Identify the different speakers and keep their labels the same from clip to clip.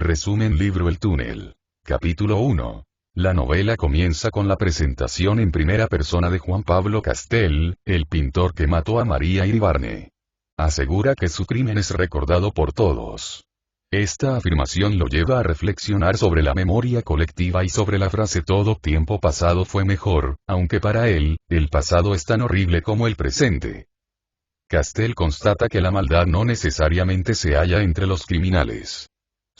Speaker 1: Resumen libro El túnel. Capítulo 1. La novela comienza con la presentación en primera persona de Juan Pablo Castel, el pintor que mató a María Iribarne. Asegura que su crimen es recordado por todos. Esta afirmación lo lleva a reflexionar sobre la memoria colectiva y sobre la frase todo tiempo pasado fue mejor, aunque para él, el pasado es tan horrible como el presente. Castel constata que la maldad no necesariamente se halla entre los criminales.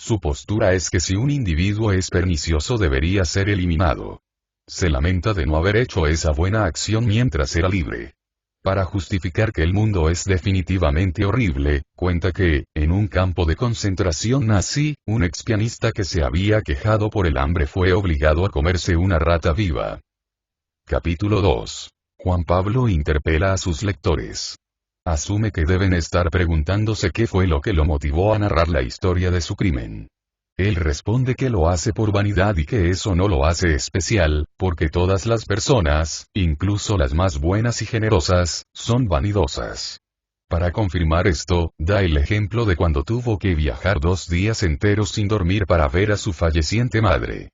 Speaker 1: Su postura es que si un individuo es pernicioso debería ser eliminado. Se lamenta de no haber hecho esa buena acción mientras era libre. Para justificar que el mundo es definitivamente horrible, cuenta que, en un campo de concentración nazi, un expianista que se había quejado por el hambre fue obligado a comerse una rata viva. Capítulo 2. Juan Pablo interpela a sus lectores. Asume que deben estar preguntándose qué fue lo que lo motivó a narrar la historia de su crimen. Él responde que lo hace por vanidad y que eso no lo hace especial, porque todas las personas, incluso las más buenas y generosas, son vanidosas. Para confirmar esto, da el ejemplo de cuando tuvo que viajar 2 días enteros sin dormir para ver a su falleciente madre.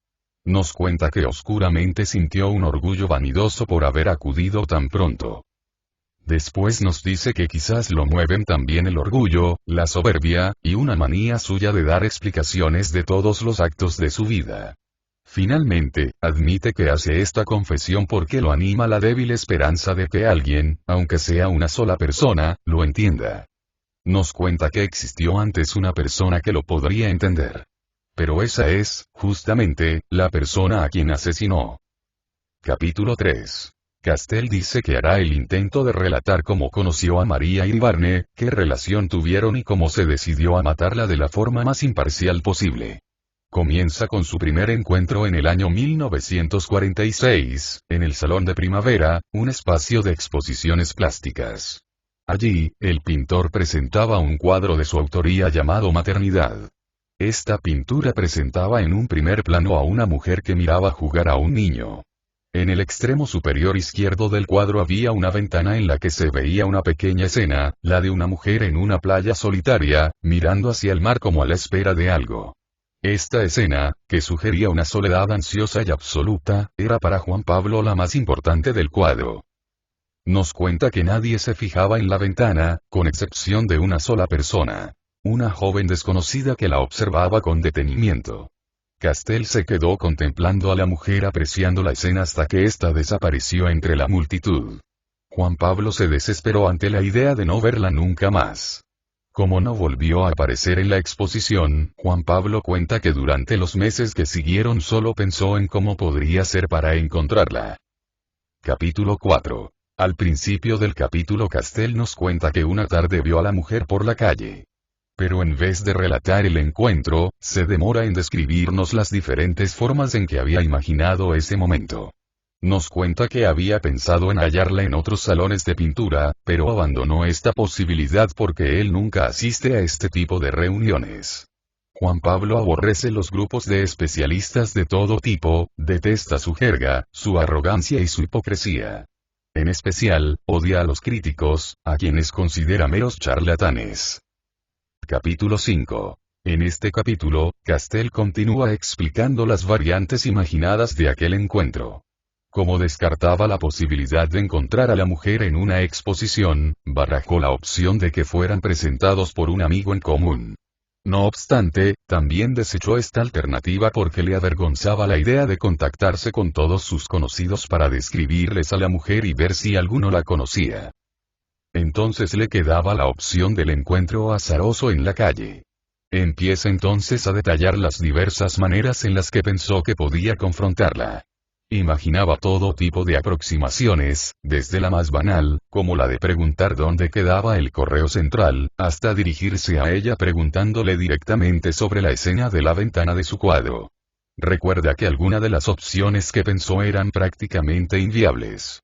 Speaker 1: Nos cuenta que oscuramente sintió un orgullo vanidoso por haber acudido tan pronto. Después nos dice que quizás lo mueven también el orgullo, la soberbia, y una manía suya de dar explicaciones de todos los actos de su vida. Finalmente, admite que hace esta confesión porque lo anima la débil esperanza de que alguien, aunque sea una sola persona, lo entienda. Nos cuenta que existió antes una persona que lo podría entender. Pero esa es, justamente, la persona a quien asesinó. Capítulo 3. Castel dice que hará el intento de relatar cómo conoció a María Iribarne, qué relación tuvieron y cómo se decidió a matarla de la forma más imparcial posible. Comienza con su primer encuentro en el año 1946, en el Salón de Primavera, un espacio de exposiciones plásticas. Allí, el pintor presentaba un cuadro de su autoría llamado Maternidad. Esta pintura presentaba en un primer plano a una mujer que miraba jugar a un niño. En el extremo superior izquierdo del cuadro había una ventana en la que se veía una pequeña escena, la de una mujer en una playa solitaria, mirando hacia el mar como a la espera de algo. Esta escena, que sugería una soledad ansiosa y absoluta, era para Juan Pablo la más importante del cuadro. Nos cuenta que nadie se fijaba en la ventana, con excepción de una sola persona. Una joven desconocida que la observaba con detenimiento. Castel se quedó contemplando a la mujer apreciando la escena hasta que ésta desapareció entre la multitud. Juan Pablo se desesperó ante la idea de no verla nunca más. Como no volvió a aparecer en la exposición, Juan Pablo cuenta que durante los meses que siguieron solo pensó en cómo podría ser para encontrarla. Capítulo 4. Al principio del capítulo Castel nos cuenta que una tarde vio a la mujer por la calle. Pero en vez de relatar el encuentro, se demora en describirnos las diferentes formas en que había imaginado ese momento. Nos cuenta que había pensado en hallarla en otros salones de pintura, pero abandonó esta posibilidad porque él nunca asiste a este tipo de reuniones. Juan Pablo aborrece los grupos de especialistas de todo tipo, detesta su jerga, su arrogancia y su hipocresía. En especial, odia a los críticos, a quienes considera meros charlatanes. Capítulo 5. En este capítulo, Castel continúa explicando las variantes imaginadas de aquel encuentro. Como descartaba la posibilidad de encontrar a la mujer en una exposición, barajó la opción de que fueran presentados por un amigo en común. No obstante, también desechó esta alternativa porque le avergonzaba la idea de contactarse con todos sus conocidos para describirles a la mujer y ver si alguno la conocía. Entonces le quedaba la opción del encuentro azaroso en la calle. Empieza entonces a detallar las diversas maneras en las que pensó que podía confrontarla. Imaginaba todo tipo de aproximaciones, desde la más banal, como la de preguntar dónde quedaba el correo central, hasta dirigirse a ella preguntándole directamente sobre la escena de la ventana de su cuadro. Recuerda que algunas de las opciones que pensó eran prácticamente inviables.